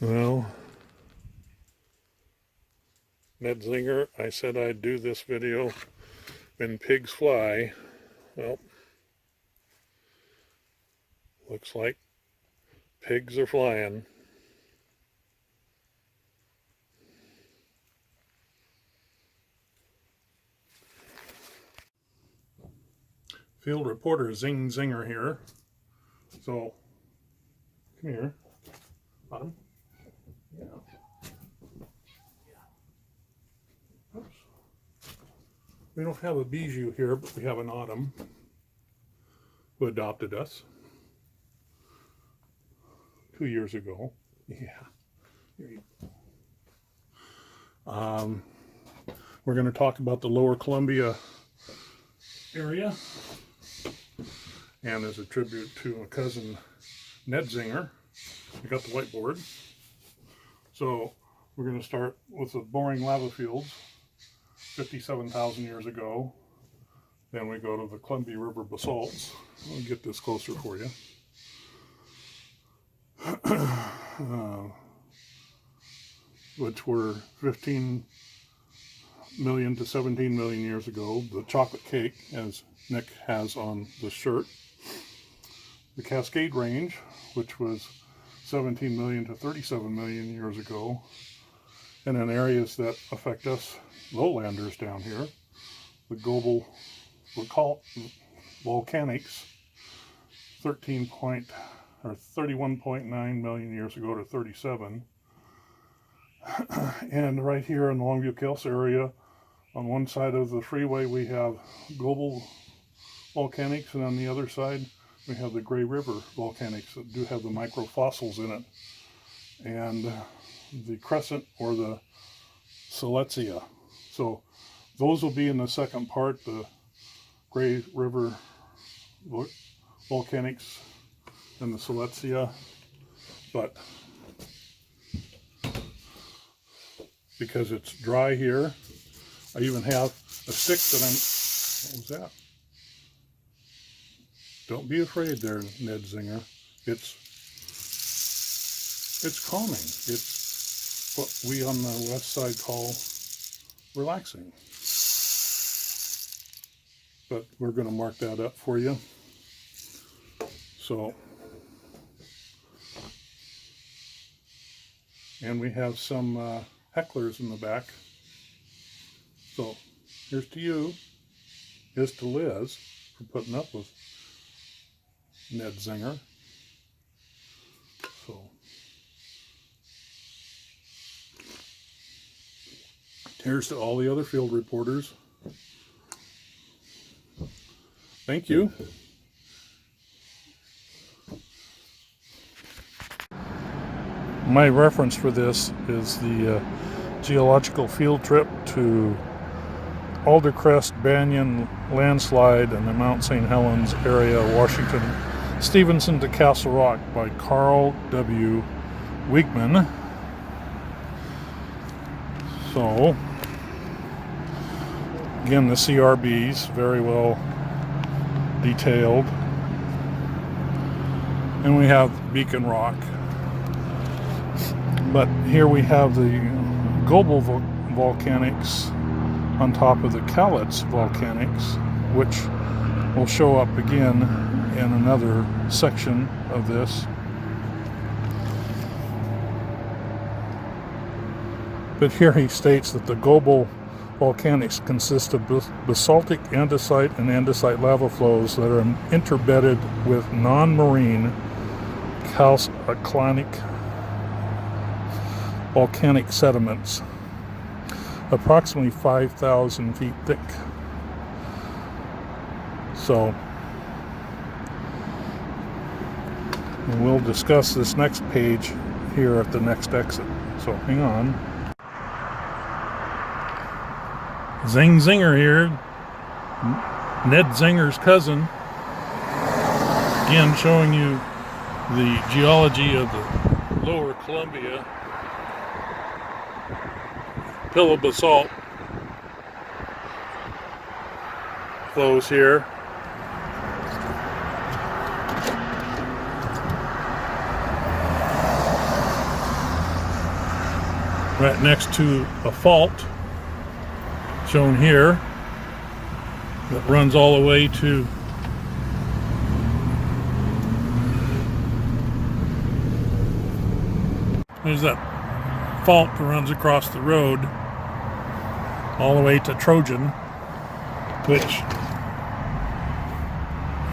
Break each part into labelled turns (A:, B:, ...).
A: Well, Ned Zinger, I said I'd do this video when pigs fly. Well, looks like pigs are flying. Field reporter Zing Zinger here. So, come here. Bottom. Yeah. Oops. We don't have a bijou here, but we have an autumn who adopted us 2 years ago. Yeah. Here you go. We're going to talk about the Lower Columbia area, and as a tribute to my cousin Ned Zinger, I got the whiteboard. So we're going to start with the boring lava fields 57,000 years ago. Then we go to the Columbia River basalts. I'll get this closer for you. Which were 15 million to 17 million years ago. The chocolate cake, as Nick has on the shirt. The Cascade Range, which was 17 million to 37 million years ago. And in areas that affect us lowlanders down here, the GOBLE, we'll call volcanics, 31.9 million years ago to 37. And right here in the Longview Kels area, on one side of the freeway we have GOBLE volcanics, and on the other side we have the Gray River volcanics that do have the microfossils in it, and the crescent or the Siletzia. So those will be in the second part, the Gray River volcanics and the Siletzia. But because it's dry here, I even have a stick that what was that? Don't be afraid there, Ned Zinger. It's calming. It's what we on the west side call relaxing. But we're going to mark that up for you. So, and we have some hecklers in the back. So, here's to you. Here's to Liz for putting up with Ned Zinger. So, here's to all the other field reporters. Thank you. My reference for this is the geological field trip to Aldercrest Banyan Landslide in the Mount St. Helens area, Washington, Stevenson to Castle Rock by Carl W. Wiegman. So, again, the CRBs, very well detailed. And we have Beacon Rock. But here we have the GOBLE volcanics on top of the Cowlitz volcanics, which will show up again in another section of this. But here he states that the GOBLE volcanics consist of basaltic andesite and andesite lava flows that are interbedded with non-marine calclinic volcanic sediments, approximately 5,000 feet thick. So, we'll discuss this next page here at the next exit. So, hang on. Zing Zinger here, Ned Zinger's cousin, again showing you the geology of the Lower Columbia pillow basalt flows here. right next to a fault shown here that runs all the way to there's that fault that runs across the road all the way to Trojan, which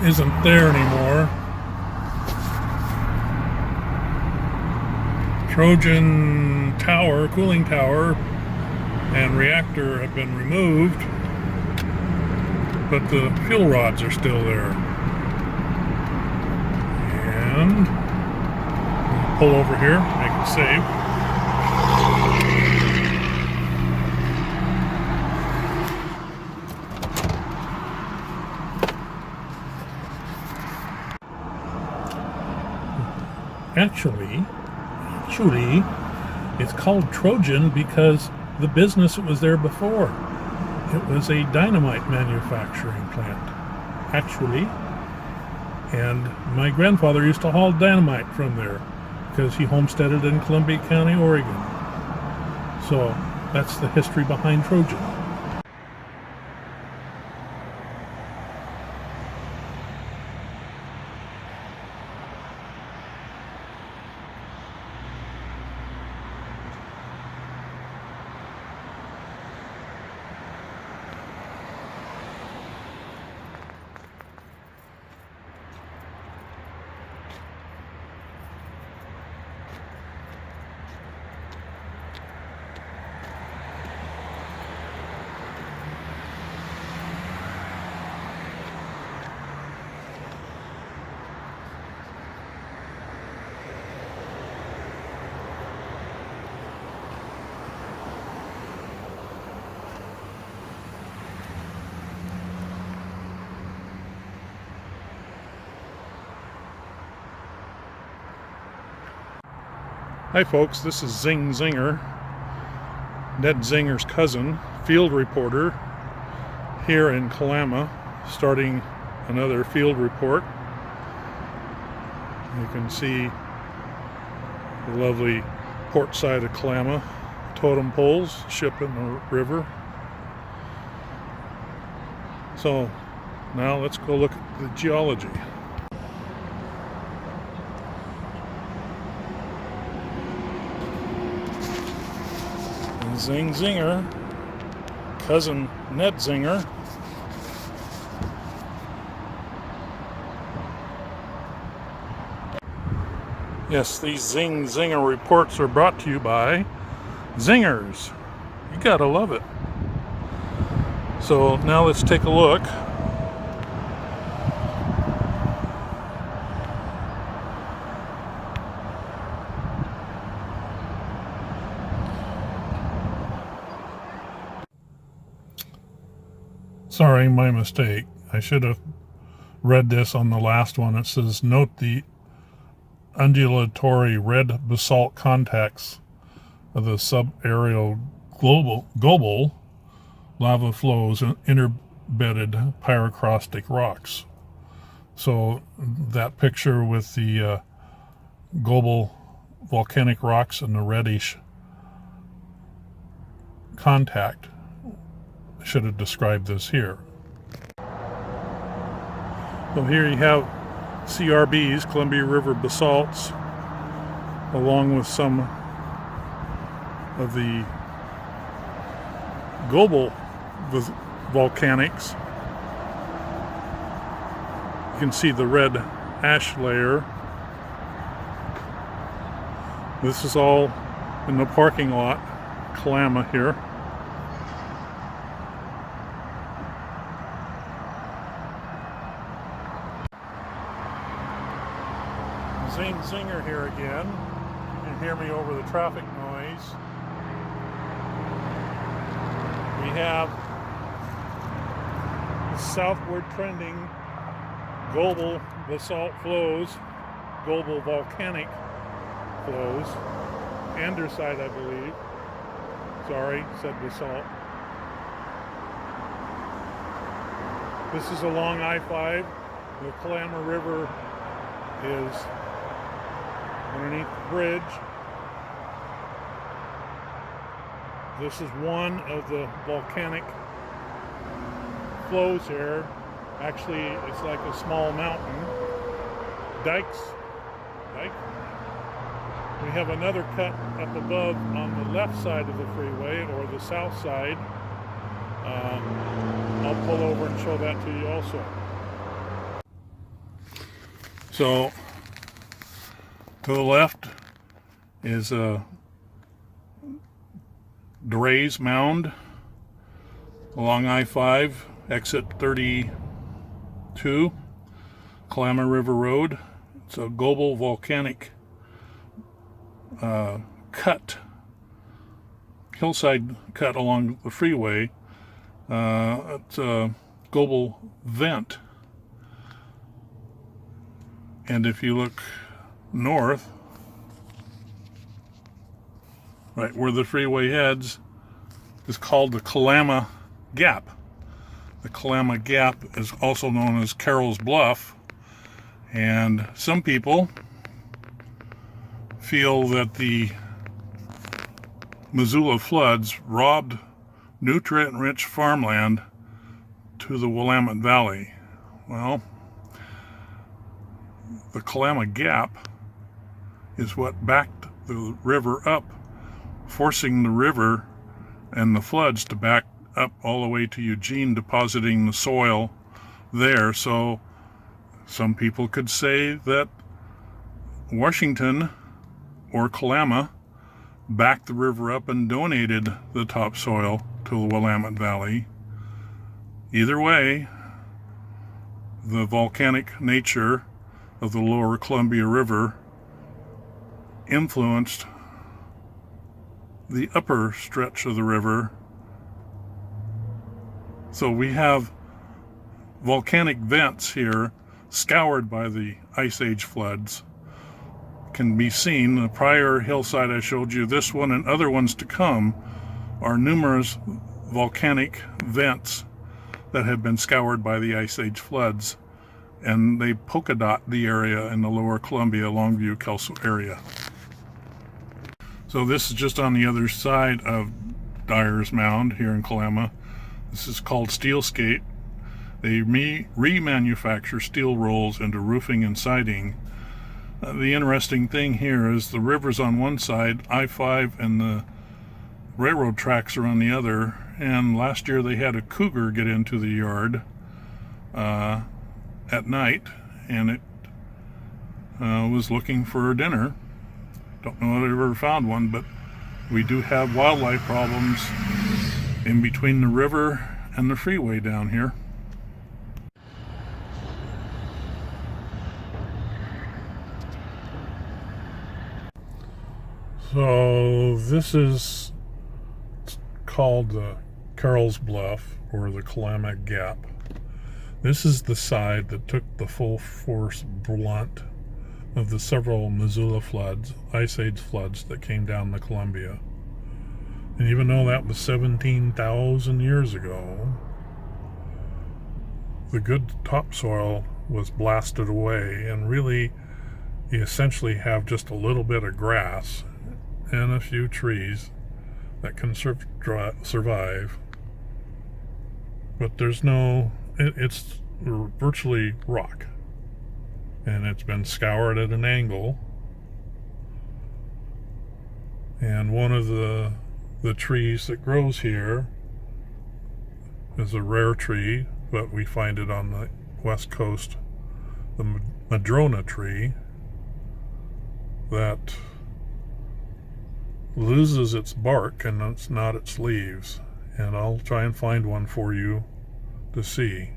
A: isn't there anymore. Trojan tower, cooling tower, and reactor have been removed, but the fuel rods are still there. And pull over here, make it save. Actually, it's called Trojan because the business that was there before, it was a dynamite manufacturing plant, actually. And my grandfather used to haul dynamite from there because he homesteaded in Columbia County, Oregon. So that's the history behind Trojan. Hi folks, this is Zing Zinger, Ned Zinger's cousin, field reporter here in Kalama, starting another field report. You can see the lovely port side of Kalama, totem poles, ship in the river. So now let's go look at the geology. Zing Zinger, cousin Ned Zinger. Yes, these Zing Zinger reports are brought to you by Zingers. You gotta love it. So now let's take a look. Sorry, my mistake. I should have read this on the last one. It says, note the undulatory red basalt contacts of the subaerial GOBLE lava flows and interbedded pyroclastic rocks. So that picture with the GOBLE volcanic rocks and the reddish contact should have described this here. So here you have CRBs, Columbia River basalts, along with some of the GOBLE volcanics. You can see the red ash layer. This is all in the parking lot, Kalama here. Zing Zinger here again. You can hear me over the traffic noise. We have the southward trending GOBLE basalt flows, GOBLE volcanic flows. Andesite, I believe. Sorry, said basalt. This is along I-5. The Kalama River is underneath the bridge. This is one of the volcanic flows here. Actually, it's like a small mountain. Dike. We have another cut up above on the left side of the freeway, or the south side. I'll pull over and show that to you also. So, to the left is a Dray's Mound along I-5, exit 32, Kalama River Road. It's a GOBLE volcanic hillside cut along the freeway. It's a GOBLE vent. And if you look north, right where the freeway heads, is called the Kalama Gap. The Kalama Gap is also known as Carroll's Bluff, and some people feel that the Missoula floods robbed nutrient-rich farmland to the Willamette Valley. Well, the Kalama Gap is what backed the river up, forcing the river and the floods to back up all the way to Eugene, depositing the soil there. So some people could say that Washington or Kalama backed the river up and donated the topsoil to the Willamette Valley. Either way, the volcanic nature of the lower Columbia River influenced the upper stretch of the river. So we have volcanic vents here scoured by the Ice Age floods. Can be seen, the prior hillside I showed you, this one and other ones to come, are numerous volcanic vents that have been scoured by the Ice Age floods, and they polka dot the area in the lower Columbia, Longview, Kelso area. So this is just on the other side of Dyer's Mound here in Kalama. This is called steel skate. They remanufacture steel rolls into roofing and siding. The interesting thing here is the river's on one side, I-5, and the railroad tracks are on the other. And last year they had a cougar get into the yard at night, and it was looking for dinner. Don't know if I ever found one, but we do have wildlife problems in between the river and the freeway down here. So this is called the Carroll's Bluff, or the Kalama Gap. This is the side that took the full force blunt of the several Missoula floods, Ice Age floods that came down the Columbia. And even though that was 17,000 years ago, the good topsoil was blasted away, and really you essentially have just a little bit of grass and a few trees that can survive. But there's no, it's virtually rock. And it's been scoured at an angle. And one of the trees that grows here is a rare tree, but we find it on the west coast, the madrona tree, that loses its bark and it's not its leaves. And I'll try and find one for you to see.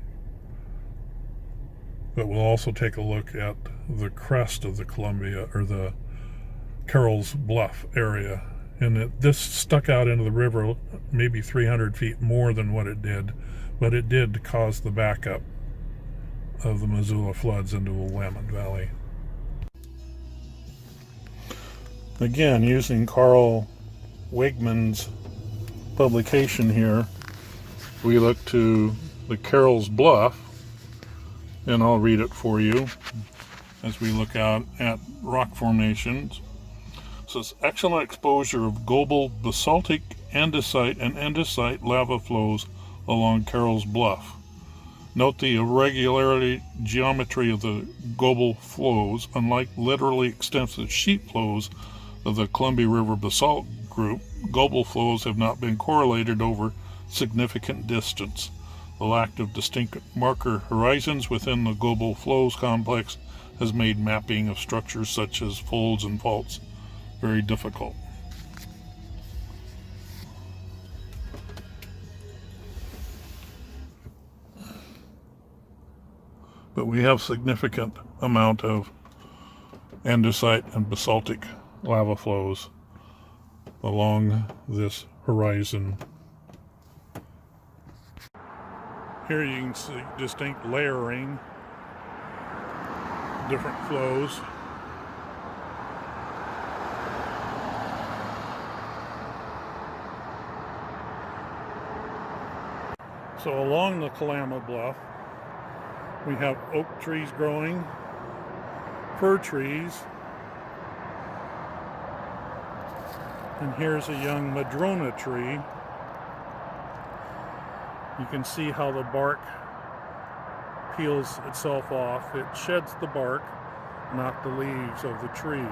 A: But we'll also take a look at the crest of the Columbia, or the Carroll's Bluff area. And this stuck out into the river maybe 300 feet more than what it did, but it did cause the backup of the Missoula floods into the Willamette Valley. Again, using Carl Wegman's publication here, we look to the Carroll's Bluff, and I'll read it for you as we look out at rock formations. says excellent exposure of GOBLE basaltic, andesite, and andesite lava flows along Carroll's Bluff. Note the irregularity geometry of the GOBLE flows. Unlike literally extensive sheet flows of the Columbia River basalt group, GOBLE flows have not been correlated over significant distance. The lack of distinct marker horizons within the GOBLE flows complex has made mapping of structures such as folds and faults very difficult. But we have significant amount of andesite and basaltic lava flows along this horizon. Here you can see distinct layering, different flows. So along the Kalama Bluff, we have oak trees growing, fir trees, and here's a young madrona tree. You can see how the bark peels itself off. It sheds the bark, not the leaves of the tree.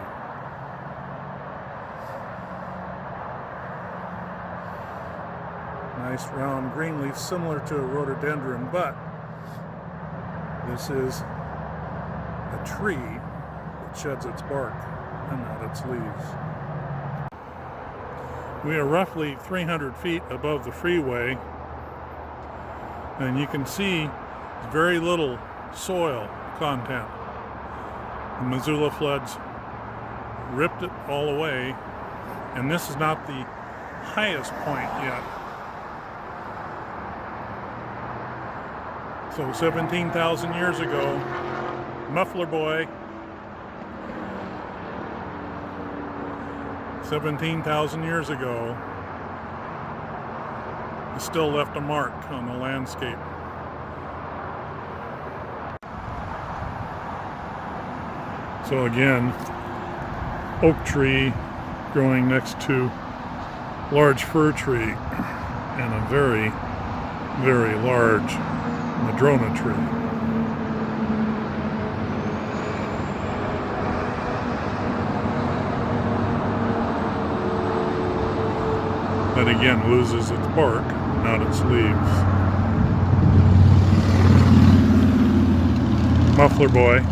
A: Nice round green leaf, similar to a rhododendron, but this is a tree that sheds its bark and not its leaves. We are roughly 300 feet above the freeway, and you can see very little soil content. The Missoula floods ripped it all away, and this is not the highest point yet. So 17,000 years ago, Muffler Boy, 17,000 years ago, it still left a mark on the landscape. So again, oak tree growing next to large fir tree and a very, very large madrona tree. That again loses its bark, not its leaves. Muffler Boy.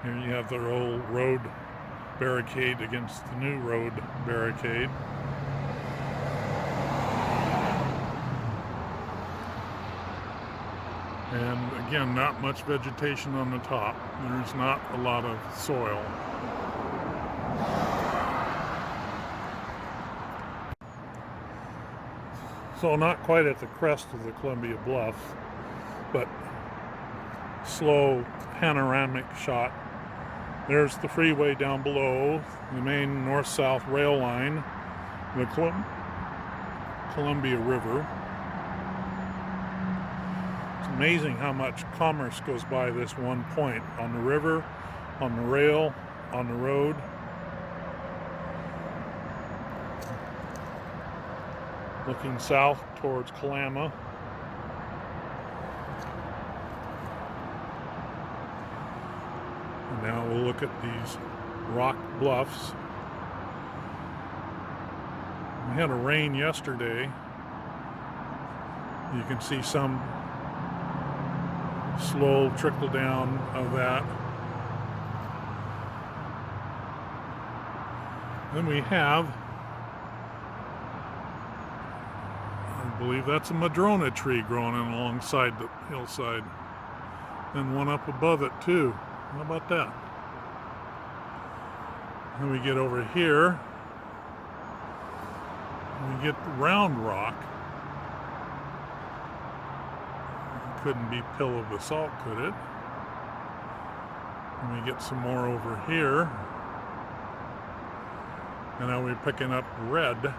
A: Here you have their old road barricade against the new road barricade. And again, not much vegetation on the top. There's not a lot of soil. So not quite at the crest of the Columbia Bluff, but slow panoramic shot. There's the freeway down below, the main north-south rail line, the Columbia River. It's amazing how much commerce goes by this one point, on the river, on the rail, on the road. Looking south towards Kalama. And now we'll look at these rock bluffs. We had a rain yesterday. You can see some slow trickle down of that. Then we have, I believe that's a madrona tree growing in alongside the hillside. And one up above it too. How about that? Then we get over here. We get the round rock. It couldn't be pillow basalt, could it? And we get some more over here. And now we're picking up red.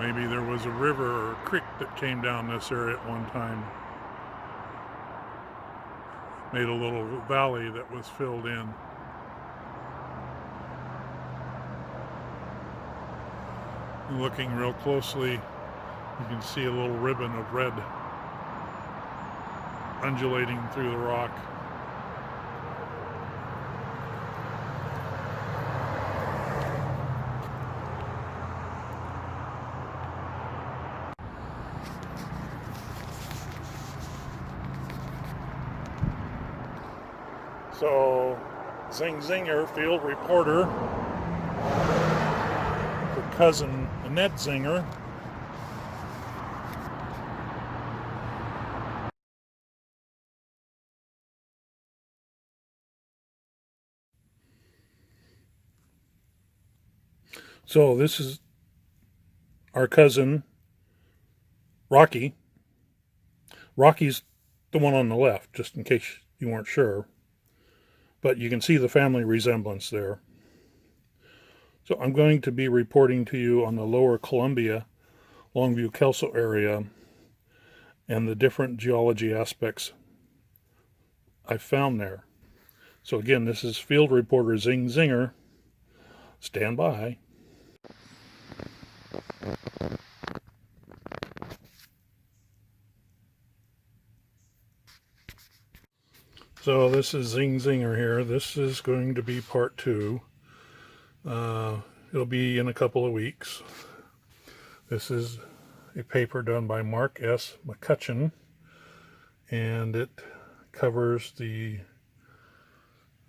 A: maybe there was a river or a creek that came down this area at one time. Made a little valley that was filled in. And looking real closely, you can see a little ribbon of red undulating through the rock. So, Zing Zinger, field reporter, her cousin Ned Zinger, so this is our cousin Rocky. Rocky's the one on the left, just in case you weren't sure. But you can see the family resemblance there. So I'm going to be reporting to you on the lower Columbia, Longview Kelso area and the different geology aspects I found there. So again, this is field reporter Zing Zinger. Stand by. So this is Zing Zinger here. This is going to be part 2. It'll be in a couple of weeks. This is a paper done by Mark S. McCutcheon, and it covers the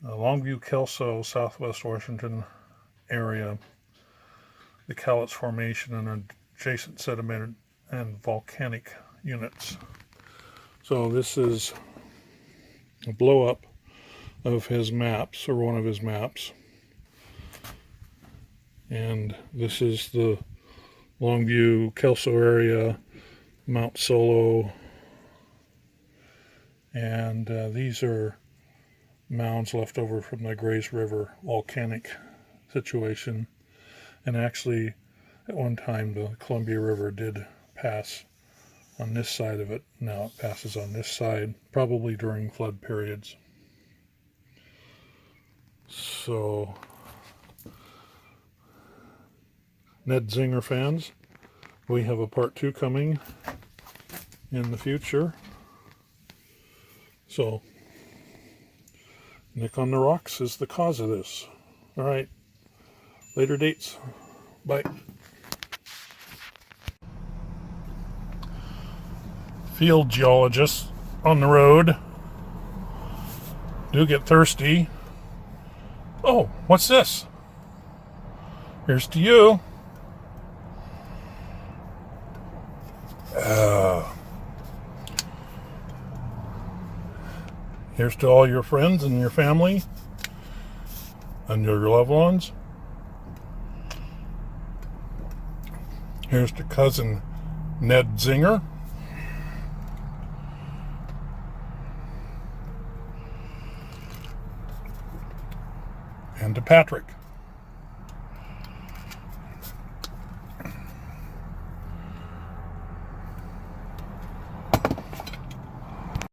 A: Longview Kelso, Southwest Washington area, the Cowlitz Formation and adjacent sediment and volcanic units. So this is a blow up of his maps, or one of his maps. And this is the Longview Kelso area, Mount Solo, and these are mounds left over from the Grays River volcanic situation. And actually, at one time, the Columbia River did pass on this side of it. Now it passes on this side, probably during flood periods. So, Ned Zinger fans, we have a part 2 coming in the future. So, Nick on the Rocks is the cause of this. All right, later dates. Bye. Field geologists on the road do get thirsty. Oh, what's this? Here's to you. Here's to all your friends and your family and your loved ones. Here's to cousin Ned Zinger. And to Patrick.